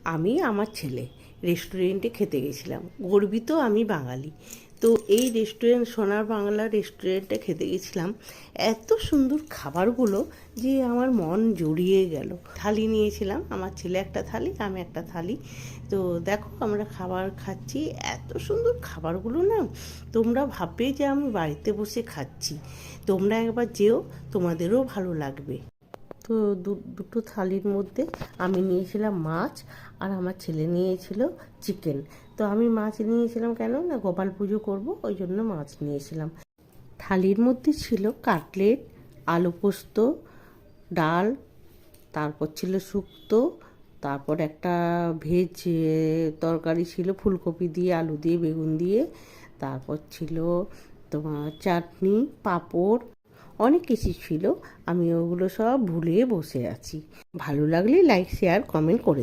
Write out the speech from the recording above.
আমি আমার ছেলে রেস্টুরেন্টে খেতে গেছিলাম। গর্বিত আমি বাঙালি। তো এই রেস্টুরেন্ট সোনার বাংলা রেস্টুরেন্টে খেতে গেছিলাম। এত সুন্দর খাবারগুলো যে আমার মন জুড়িয়ে গেল। থালি নিয়েছিলাম, আমার ছেলে একটা থালি, আমি একটা থালি। তো দেখো আমরা খাবার খাচ্ছি, এত সুন্দর খাবারগুলো না তোমরা ভাববে যে আমি বাড়িতে বসে খাচ্ছি। তোমরা একবার যেও, তোমাদেরও ভালো লাগবে। তো দুটো থালির মধ্যে আমি নিয়েছিলাম মাছ আর আমার ছেলে নিয়েছিল চিকেন। তো আমি মাছ নিয়েছিলাম কেন না, গোপাল পুজো করব, ওই জন্য মাছ নিয়েছিলাম। থালির মধ্যে ছিল কাটলেট, আলু পোস্ত, ডাল, তারপর ছিল শুক্তো, তারপর একটা ভেজ তরকারি ছিল ফুলকপি দিয়ে, আলু দিয়ে, বেগুন দিয়ে, তারপর ছিল তোমার চাটনি, পাঁপড়, অনেক কিছু ছিল। আমি ওগুলো সব ভুলে বসে আছি। ভালো লাগলে লাইক, শেয়ার, কমেন্ট করে দেবো।